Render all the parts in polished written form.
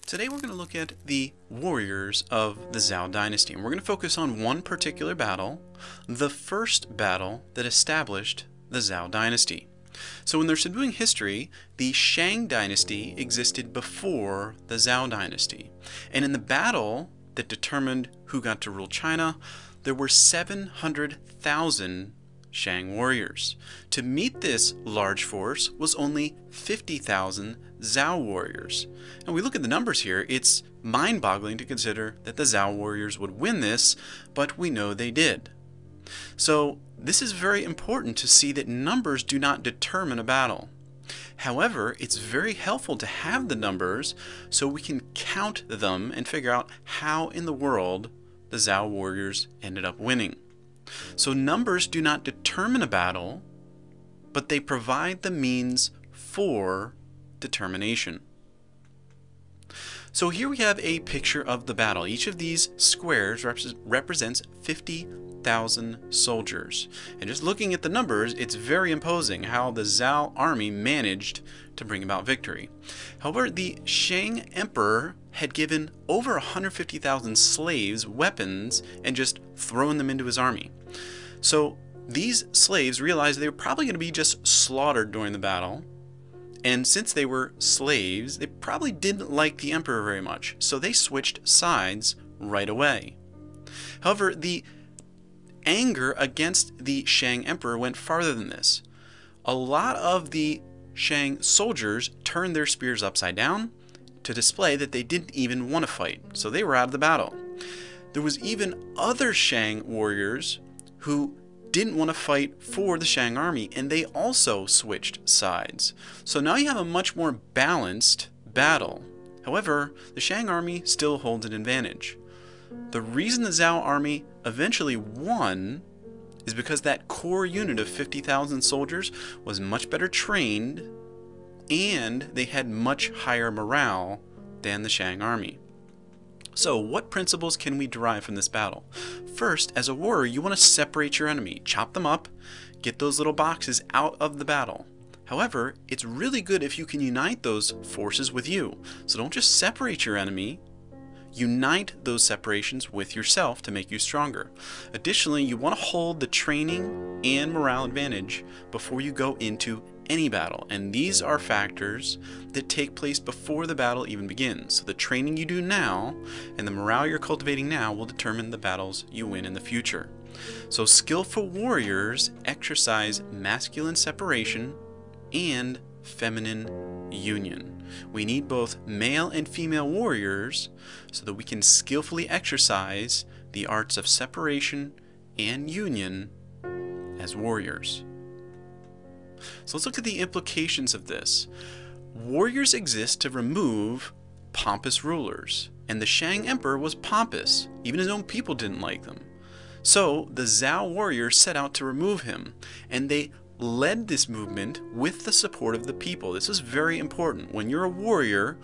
Today we're going to look at the warriors of the Zhou Dynasty, and we're going to focus on one particular battle, the first battle that established the Zhou Dynasty. So in their subduing history, the Shang Dynasty existed before the Zhou Dynasty, and in the battle that determined who got to rule China, there were 700,000 Shang warriors. To meet this large force was only 50,000 Zhou warriors. And we look at the numbers here, it's mind-boggling to consider that the Zhou warriors would win this, but we know they did. So this is very important to see that numbers do not determine a battle. However, it's very helpful to have the numbers so we can count them and figure out how in the world the Zhou warriors ended up winning. So numbers do not determine a battle, but they provide the means for determination. So here we have a picture of the battle. Each of these squares represents 50,000 soldiers. And just looking at the numbers, it's very imposing how the Zhou army managed to bring about victory. However, the Shang emperor had given over 150,000 slaves weapons and just thrown them into his army. So these slaves realized they were probably going to be just slaughtered during the battle. And since they were slaves, they probably didn't like the emperor very much, so they switched sides right away. However, the anger against the Shang emperor went farther than this. A lot of the Shang soldiers turned their spears upside down to display that they didn't even want to fight, so they were out of the battle. There was even other Shang warriors who didn't want to fight for the Shang army, and they also switched sides. So now you have a much more balanced battle. However, the Shang army still holds an advantage. The reason the Zhou army eventually won is because that core unit of 50,000 soldiers was much better trained, and they had much higher morale than the Shang army. So what principles can we derive from this battle? First, as a warrior, you want to separate your enemy, chop them up, get those little boxes out of the battle. However, it's really good if you can unite those forces with you. So don't just separate your enemy, unite those separations with yourself to make you stronger. Additionally, you want to hold the training and morale advantage before you go into any battle, and these are factors that take place before the battle even begins. So the training you do now and the morale you're cultivating now will determine the battles you win in the future. So skillful warriors exercise masculine separation and feminine union. We need both male and female warriors so that we can skillfully exercise the arts of separation and union as warriors. So let's look at the implications of this. Warriors exist to remove pompous rulers, and the Shang emperor was pompous. Even his own people didn't like them. So the Zhou warriors set out to remove him, and they led this movement with the support of the people. This is very important. When you're a warrior,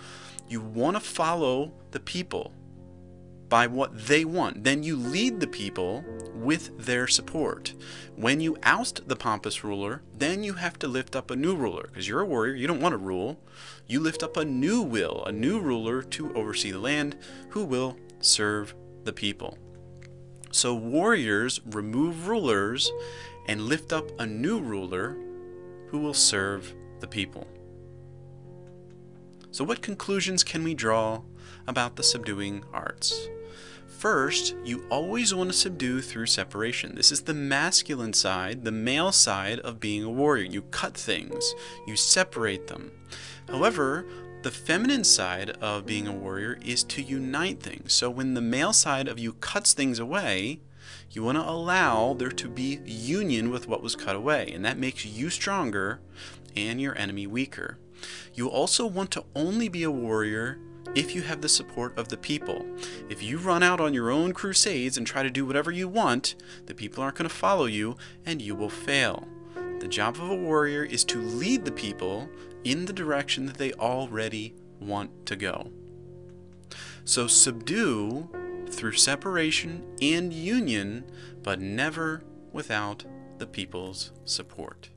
you want to follow the people by what they want. Then you lead the people with their support. When you oust the pompous ruler, then you have to lift up a new ruler, because you're a warrior, you don't want to rule. You lift up a new ruler to oversee the land who will serve the people. So warriors remove rulers and lift up a new ruler who will serve the people. So what conclusions can we draw about the subduing arts? First, you always want to subdue through separation. This is the masculine side, the male side of being a warrior. You cut things, you separate them. However, the feminine side of being a warrior is to unite things. So when the male side of you cuts things away, you want to allow there to be union with what was cut away, and that makes you stronger and your enemy weaker. You also want to only be a warrior if you have the support of the people. If you run out on your own crusades and try to do whatever you want, the people aren't going to follow you and you will fail. The job of a warrior is to lead the people in the direction that they already want to go. So subdue through separation and union, but never without the people's support.